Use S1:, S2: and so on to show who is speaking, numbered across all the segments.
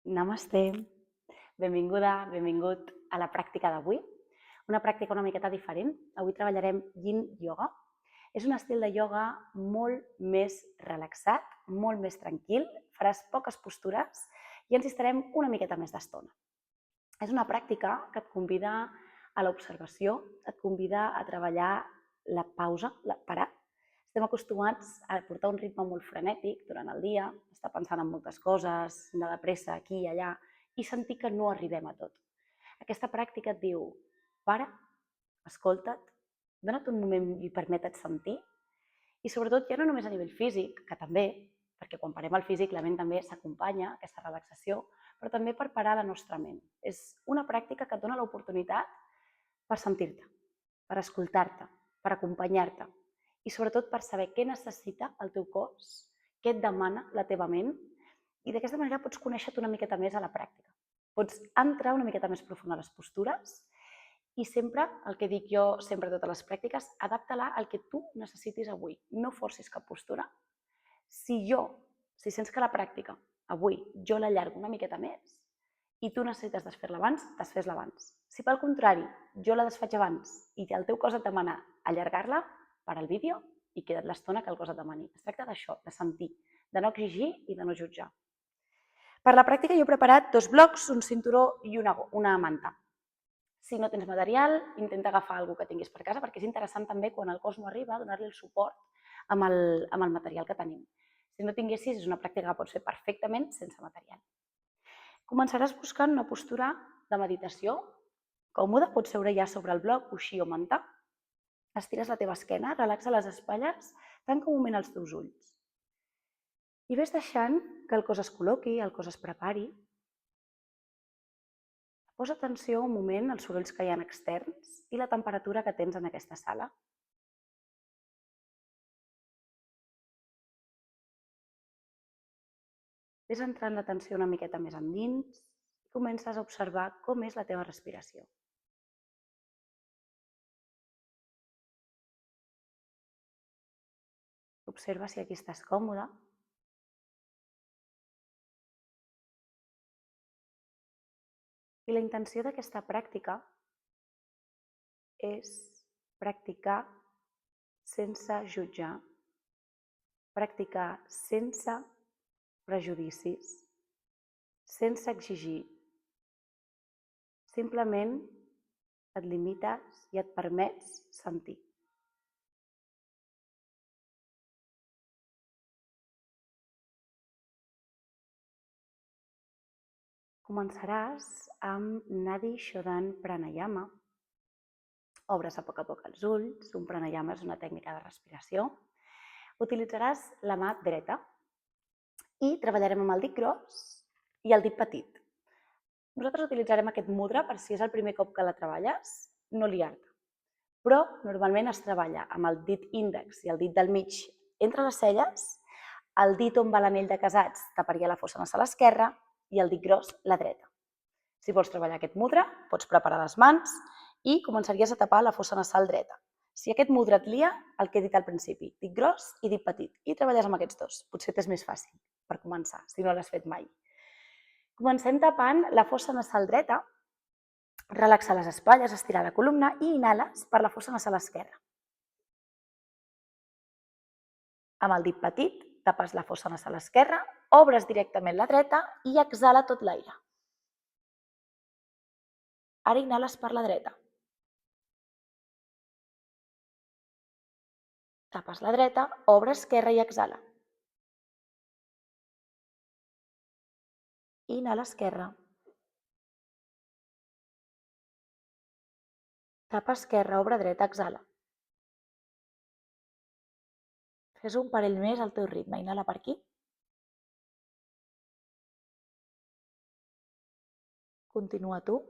S1: Namasté, benvinguda, benvingut a la pràctica d'avui. Una pràctica una miqueta diferent. Avui treballarem Yin Yoga. És un estil de ioga molt més relaxat, molt més tranquil, faràs poques postures i ens hi estarem una miqueta més d'estona. És una pràctica que et convida a l'observació, et convida a treballar la pausa, parar. Estem acostumats a portar un ritme molt frenètic durant el dia, estar pensant en moltes coses, anar de pressa aquí i allà, i sentir que no arribem a tot. Aquesta pràctica et diu, para, escolta't, dona't un moment i permeta't sentir, i sobretot ja no només a nivell físic, que també, perquè quan parem el físic la ment també s'acompanya, aquesta relaxació, però també per parar la nostra ment. És una pràctica que et dona l'oportunitat per sentir-te, per escoltar-te, per acompanyar-te i sobretot per saber què necessita el teu cos, què et demana la teva ment i d'aquesta manera pots conèixer-te una miqueta més a la pràctica. Pots entrar una miqueta més profund a les postures i sempre, el que dic jo sempre a totes les pràctiques, adapta-la al que tu necessitis avui. No forcis cap postura. Si sents que la pràctica avui jo l'allargo una miqueta més i tu necessites desfer-la abans, desfés-la abans. Si pel contrari jo la desfaig abans i el teu cos et demana allargar-la, para el vídeo i queda't l'estona que el cos et demani. Es tracta d'això, de sentir, de no exigir i de no jutjar. Per la pràctica jo he preparat 2 blocs, un cinturó i una manta. Si no tens material, intenta agafar alguna que tinguis per casa, perquè és interessant també quan el cos no arriba donar-li el suport amb el material que tenim. Si no tinguessis, és una pràctica que pots fer perfectament sense material. Començaràs buscant una postura de meditació còmoda, pots seure ja sobre el bloc, coixí o manta. Estires la teva esquena, relaxa les espatlles, tanca un moment els teus ulls. I ves deixant que el cos es col·loqui, el cos es prepari. Posa atenció un moment als sorolls que hi ha externs i la temperatura que tens en aquesta sala. Ves entrant l'atenció una miqueta més endins i comences a observar com és la teva respiració. Observa si aquí estàs còmode. I la intenció d'aquesta pràctica és practicar sense jutjar, practicar sense prejudicis, sense exigir. Simplement et limites i et permets sentir. Començaràs amb Nadi Shodhana Pranayama. Obres a poc els ulls. Un pranayama és una tècnica de respiració. Utilitzaràs la mà dreta i treballarem amb el dit gros i el dit petit. Nosaltres utilitzarem aquest mudra per si és el primer cop que la treballes, no liar-te. Però normalment es treballa amb el dit índex i el dit del mig entre les celles, el dit on va l'anell de casats taparia la fossa nasal esquerra i el dit gros la dreta. Si vols treballar aquest mudra, pots preparar les mans i començaries a tapar la fossa nasal dreta. Si aquest mudra et lia, el que he dit al principi, dit gros i dit petit, i treballes amb aquests dos. Potser t'és més fàcil per començar, si no l'has fet mai. Comencem tapant la fossa nasal dreta, relaxa les espatlles, estirar la columna i inhales per la fossa nasal esquerra. Amb el dit petit tapes la fossa nasal esquerra, obres directament la dreta i exhala tot l'aire. Ara inhales per la dreta. Tapes la dreta, obre esquerra i exhala. Inhala esquerra. Tapa esquerra, obre dreta, exhala. Fes un parell més al teu ritme. Inhala per aquí. Continua tu.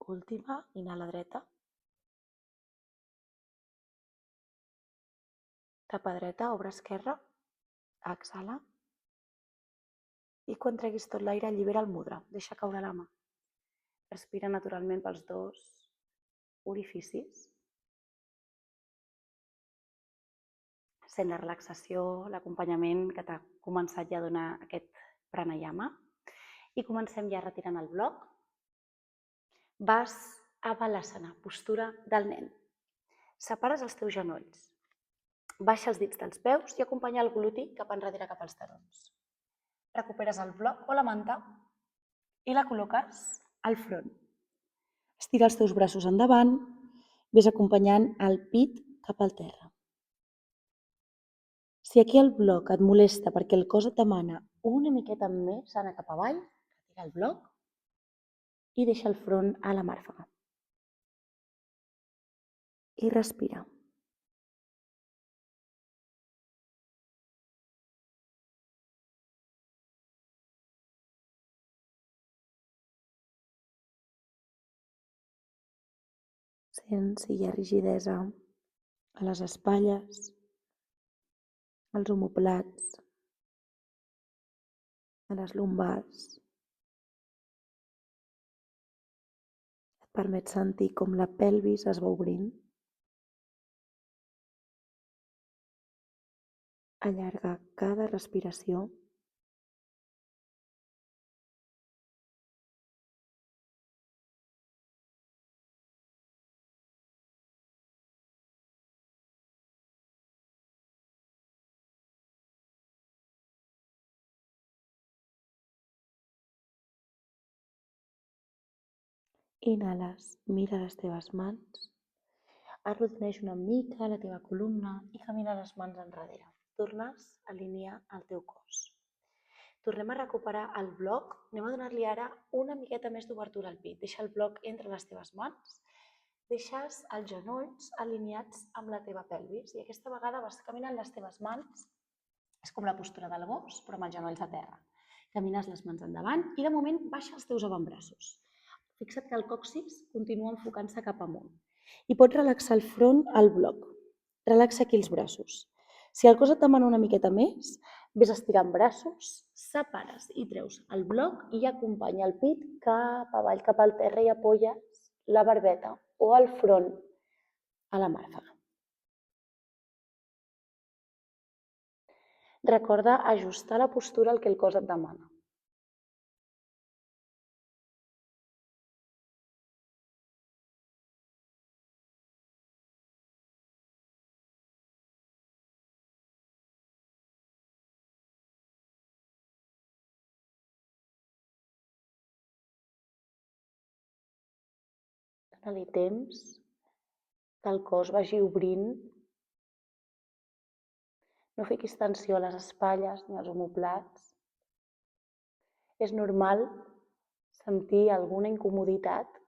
S1: Última, inhala dreta. Tapa dreta, obre esquerra. Exhala. I quan treguis tot l'aire, allibera el mudra, deixa caure la mà. Respira naturalment pels dos orificis. Sent la relaxació, l'acompanyament que t'ha començat ja a donar aquest pranayama. I comencem ja retirant el bloc. Vas a Balasana, postura del nen. Separes els teus genolls. Baixa els dits dels peus i acompanya el gluti cap enrere cap als talons. Recuperes el bloc o la manta i la col·loques al front. Estira els teus braços endavant, ves acompanyant el pit cap al terra. Si aquí el bloc et molesta perquè el cos et demana una miqueta més, anar cap avall, retira el bloc i deixa el front a la màrfega. I respira. Sent si hi ha rigidesa a les espatlles, als omoplats, a les lumbars. Et permet sentir com la pelvis es va obrint. Allarga cada respiració. Inhales, mira les teves mans, arrodoneix una mica la teva columna i camina les mans enrere. Tornes a alinear el teu cos. Tornem a recuperar el bloc. Anem a donar-li ara una miqueta més d'obertura al pit. Deixa el bloc entre les teves mans. Deixes els genolls alineats amb la teva pelvis i aquesta vegada vas caminant les teves mans. És com la postura del gos, però amb els genolls a terra. Camines les mans endavant i de moment baixa els teus avantbraços. Fixa't que el còccix continua enfocant-se cap amunt. I pots relaxar el front al bloc. Relaxa aquí els braços. Si el cos et demana una miqueta més, ves estirant braços, separes i treus el bloc i acompanya el pit cap avall, cap al terra i apoyes la barbeta o el front a la màrfega. Recorda ajustar la postura al que el cos et demana. Dóna-li temps que el cos vagi obrint. No fiquis tensió a les espatlles ni als omoplats. És normal sentir alguna incomoditat.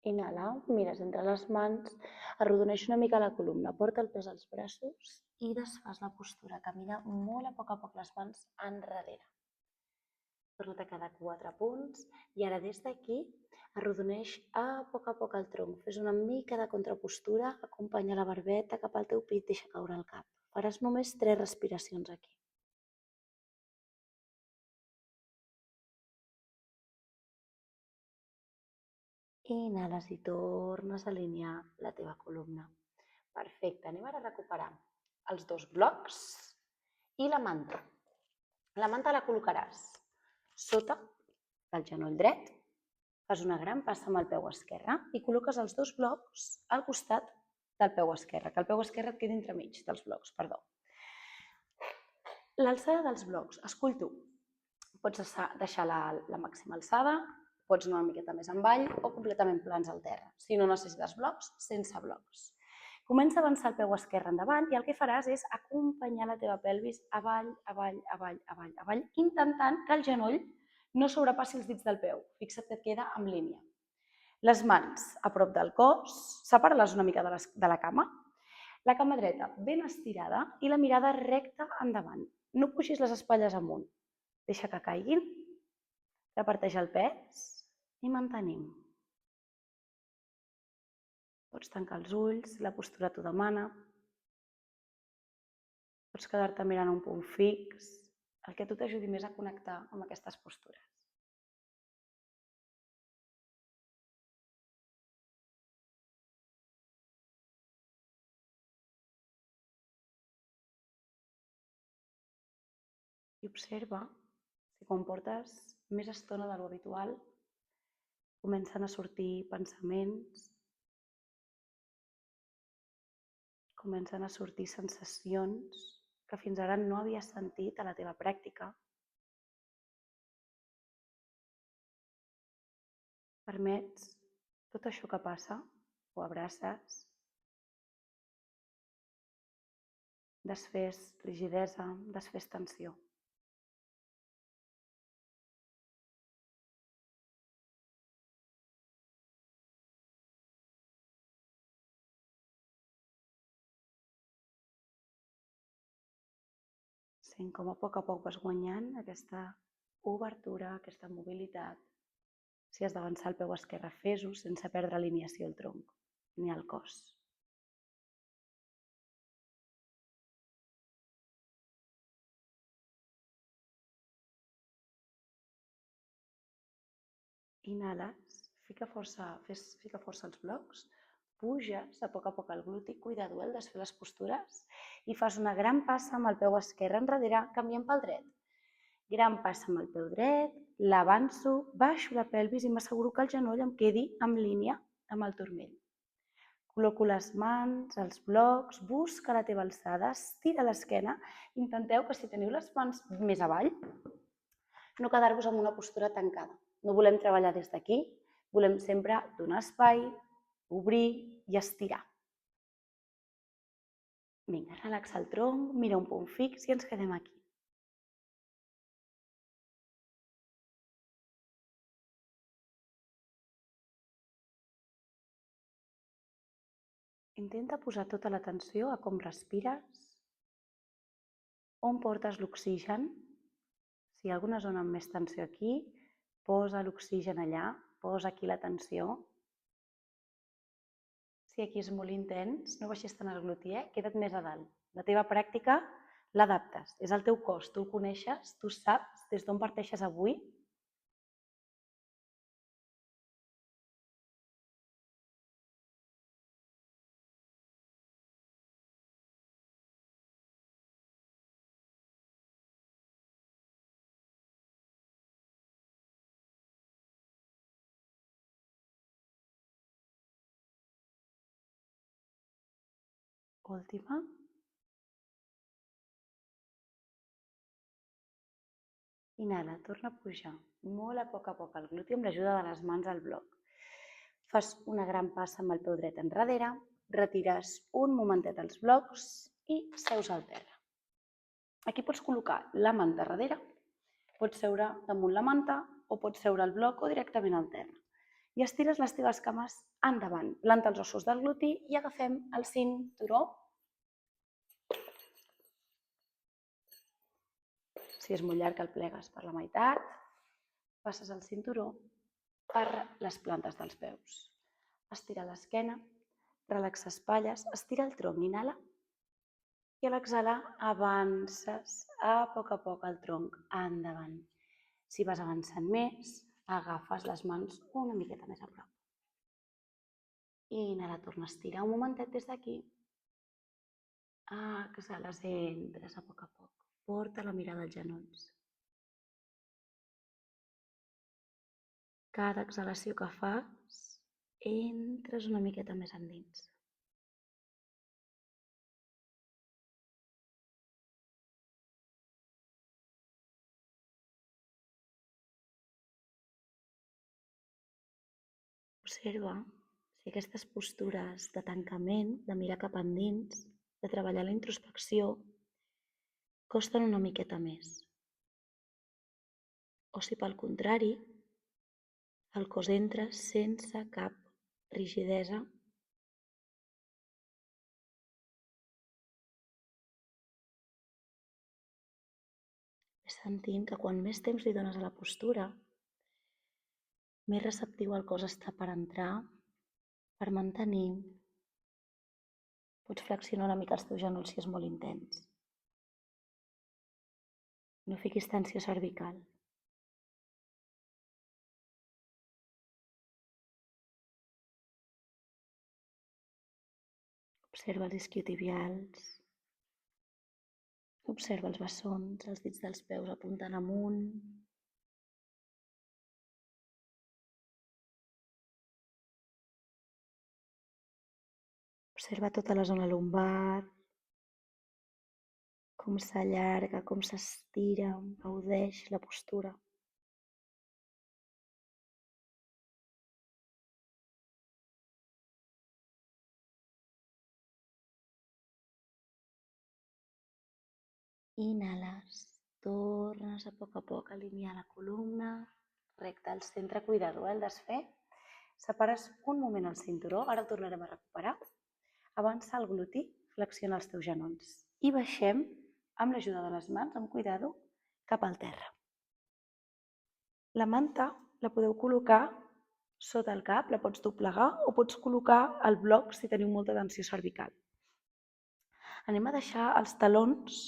S1: Inhala, mires entre les mans, arrodoneix una mica la columna, porta el pes als braços i desfas la postura. Camina molt a poc les mans enrere. Torna't a quedar 4 punts i ara des d'aquí arrodoneix a poc el tronc. Fes una mica de contrapostura, acompanya la barbeta cap al teu pit, deixa caure el cap. Faràs només 3 respiracions aquí. Inhales i tornes a alinear la teva columna. Perfecte, anem ara a recuperar els 2 blocs i la manta. La manta la col·locaràs sota del genoll dret, fas una gran passa amb el peu esquerre i col·loques els 2 blocs al costat del peu esquerre, que el peu esquerre et quedi entremig dels blocs, perdó. L'alçada dels blocs, escull tu. Pots deixar la màxima alçada, pots anar una miqueta més avall o completament plans al terra. Si no necessites blocs, sense blocs. Comença a avançar el peu esquerre endavant i el que faràs és acompanyar la teva pelvis avall, intentant que el genoll no sobrepassi els dits del peu. Fixa't que et queda en línia. Les mans a prop del cos, separa-les una mica de la cama. La cama dreta ben estirada i la mirada recta endavant. No puixis les espatlles amunt. Deixa que caiguin, reparteix el pes i mantenim. Pots tancar els ulls, la postura t'ho demana. Pots quedar-te mirant un punt fix, el que a tu t'ajudi més a connectar amb aquestes postures. I observa si quan portes més estona de l'habitual comencen a sortir pensaments, comencen a sortir sensacions que fins ara no havies sentit a la teva pràctica. Permets tot això que passa, ho abraces, desfés rigidesa, desfés tensió. Sent com a poc vas guanyant aquesta obertura, aquesta mobilitat. Si has d'avançar el peu esquerre, fes-ho sense perdre alineació al tronc ni al cos. Inhales, fica força als blocs, puges a poc el gluti, cuida-ho, el desfer les postures i fas una gran passa amb el peu esquerre enrere, canviant pel dret. Gran passa amb el peu dret, l'avanço, baixo la pelvis i m'asseguro que el genoll em quedi en línia amb el turmell. Col·loco les mans, els blocs, busca la teva alçada, estira l'esquena, intenteu que si teniu les mans més avall, no quedar-vos en una postura tancada. No volem treballar des d'aquí, volem sempre donar espai, obrir i estirar. Vinga, relaxa el tronc, mira un punt fix i ens quedem aquí. Intenta posar tota l'atenció a com respires, on portes l'oxigen. Si hi ha alguna zona amb més tensió aquí, posa l'oxigen allà, posa aquí la tensió. Si aquí és molt intens, no baixis tant el glutí, queda't més a dalt. La teva pràctica l'adaptes, és el teu cos, tu el coneixes, tu saps des d'on parteixes avui. Última. Inhala, torna a pujar molt a poc el gluti amb l'ajuda de les mans al bloc. Fas una gran passa amb el peu dret enrere, retires un momentet els blocs i seus al terra. Aquí pots col·locar la manta darrere, pots seure damunt la manta o pots seure al bloc o directament al terra. I estires les teves cames endavant, planta els ossos del gluti i agafem el cinturó. Si és molt llarg el plegues per la meitat, passes el cinturó per les plantes dels peus. Estira l'esquena, relaxa espatlles, estira el tronc, inhala. I a l'exhalar avances a poc el tronc endavant. Si vas avançant més, agafes les mans una miqueta més a prop. Inhala, torna a estirar un momentet des d'aquí. Exhala, entres a poc. Porta la mirada als genolls. Cada exhalació que fas, entres una miqueta més endins. Observa si aquestes postures de tancament, de mirar cap endins, de treballar la introspecció, costen una miqueta més. O si pel contrari, el cos entra sense cap rigidesa Ves sentint que quan més temps li dones a la postura, més receptiu el cos està per entrar, per mantenir. Pots flexionar una mica els teus genolls si és molt intens. No fiquis tensió cervical. Observa els isquiotibials. Observa els bessons, els dits dels peus apuntant amunt. Observa tota la zona lumbar, com s'allarga, com s'estira, gaudeix la postura. Inhales, tornes a poc alinear la columna, recte al centre, cuidado, el desfer. Separes un moment el cinturó, ara el tornarem a recuperar. Avança el gluti, flexiona els teus genolls. I baixem, amb l'ajuda de les mans, amb cuidado, cap al terra. La manta la podeu col·locar sota el cap, la pots doblegar o pots col·locar el bloc si teniu molta tensió cervical. Anem a deixar els talons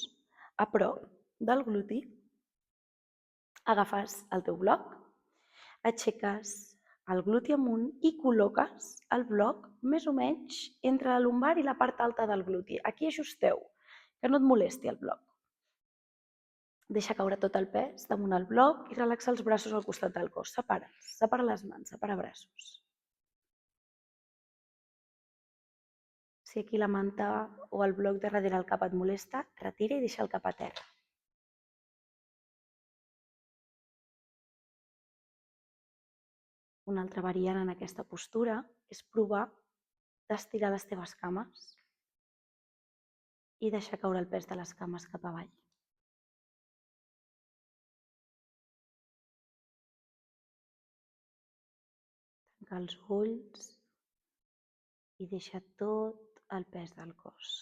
S1: a prop del gluti. Agafes el teu bloc, aixeques el gluti amunt i col·loques el bloc més o menys entre la lumbar i la part alta del gluti. Aquí ajusteu, que no et molesti el bloc. Deixa caure tot el pes damunt el bloc i relaxa els braços al costat del cos. Separa les mans, separa braços. Si aquí la manta o el bloc de darrere el cap et molesta, retira i deixa el cap a terra. Una altra variant en aquesta postura és provar d'estirar les teves cames i deixar caure el pes de les cames cap avall. Tanca els ulls i deixa tot el pes del cos.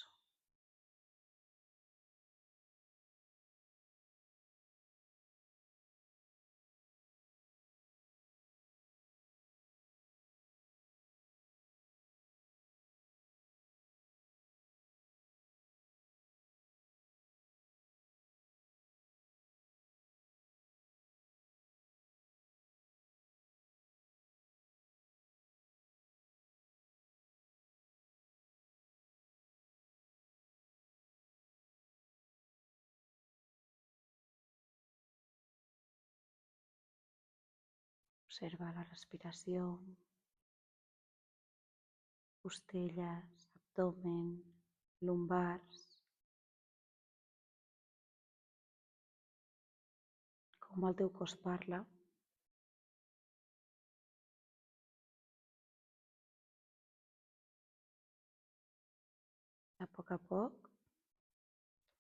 S1: Observa la respiració, costelles, abdomen, lumbars, com el teu cos parla. A poc,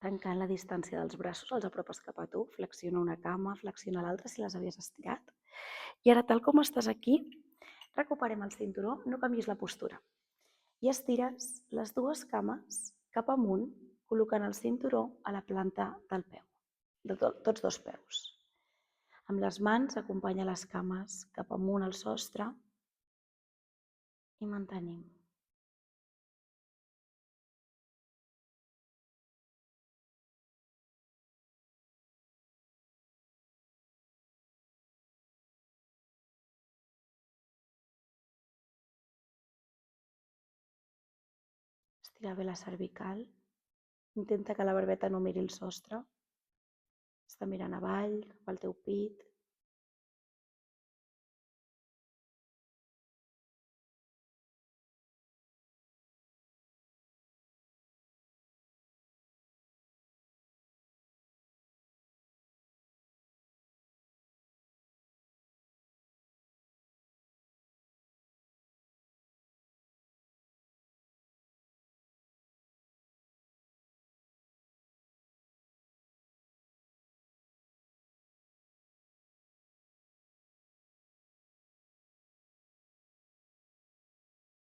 S1: tancant la distància dels braços, els apropes cap a tu, flexiona una cama, flexiona l'altra si les havies estirat. I ara, tal com estàs aquí, recuperem el cinturó, no canviïs la postura. I estires les dues cames cap amunt, col·locant el cinturó a la planta del peu, de tots dos peus. Amb les mans acompanya les cames cap amunt al sostre i mantenim. Estira bé la cervical. Intenta que la barbeta no miri el sostre. Està mirant avall, cap al teu pit.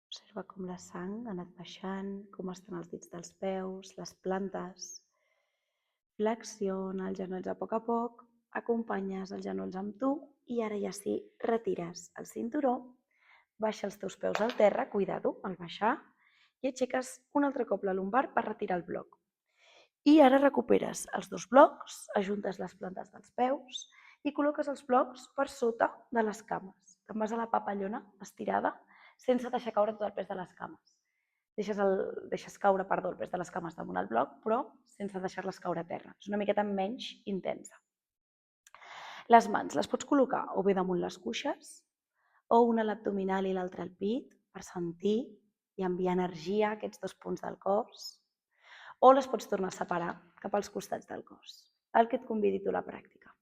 S1: Observa com la sang ha anat baixant, com estan els dits dels peus, les plantes, Flexiona els genolls a poc, acompanyes els genolls amb tu i ara ja sí, retires el cinturó, baixa els teus peus al terra, cuidado al baixar, i aixeques un altre cop la lumbar per retirar el bloc. I ara recuperes els dos blocs, ajuntes les plantes dels peus i col·loques els blocs per sota de les cames. Te'n vas a la papallona estirada sense deixar caure tot el pes de les cames. Deixes caure, el pes de les cames damunt el bloc, però sense deixar-les caure a terra. És una miqueta menys intensa. Les mans les pots col·locar o bé damunt les cuixes, o una a l'abdominal i l'altra al pit, per sentir i enviar energia a aquests dos punts del cos, o les pots tornar a separar cap als costats del cos. El que et convidi tu a la pràctica.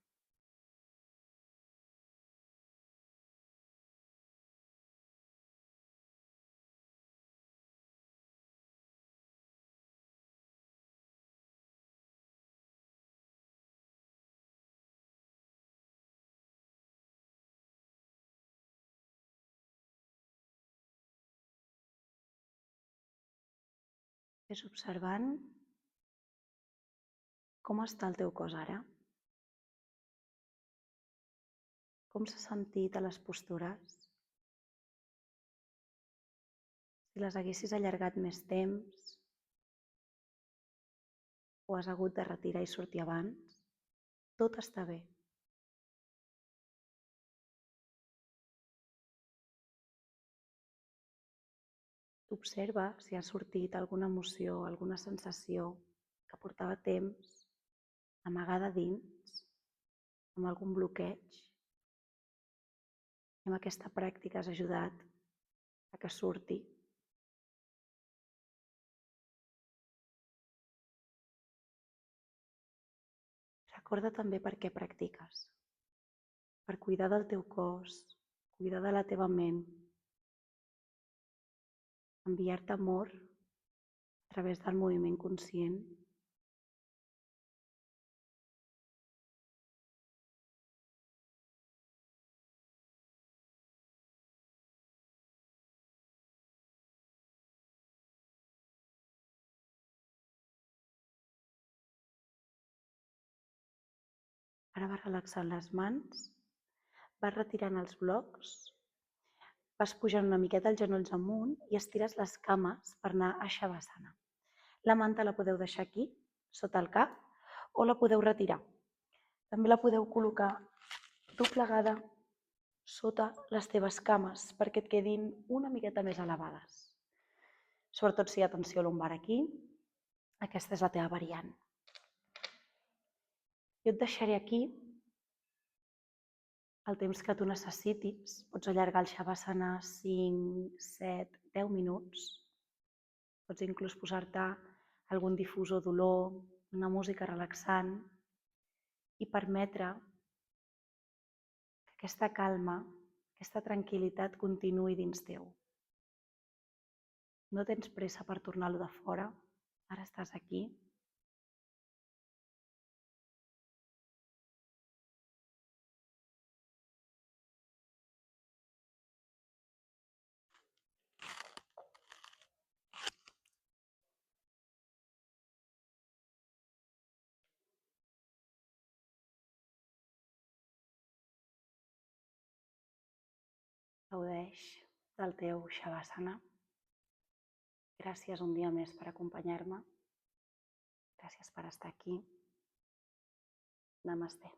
S1: Ves observant com està el teu cos ara, com s'ha sentit a les postures, si les haguessis allargat més temps o has hagut de retirar i sortir abans, tot està bé. Observa si ha sortit alguna emoció, alguna sensació que portava temps amagada dins, amb algun bloqueig. I amb aquesta pràctica has ajudat a que surti. Recorda també per què practiques. Per cuidar del teu cos, cuidar de la teva ment, enviar-te amor a través del moviment conscient. Ara vas relaxant les mans, vas retirant els blocs, vas pujant una miqueta els genolls amunt i estires les cames per anar a Shavasana. La manta la podeu deixar aquí, sota el cap, o la podeu retirar. També la podeu col·locar doblegada sota les teves cames perquè et quedin una miqueta més elevades. Sobretot si hi ha tensió lumbar aquí, aquesta és la teva variant. Jo et deixaré aquí el temps que tu necessitis. Pots allargar el Shavasana 5, 7, 10 minuts. Pots inclús posar-te algun difusor d'olor, una música relaxant i permetre que aquesta calma, aquesta tranquil·litat continuï dins teu. No tens pressa per tornar-lo de fora, ara estàs aquí. Gaudeix del teu Shavasana. Gràcies un dia més per acompanyar-me. Gràcies per estar aquí. Namasté.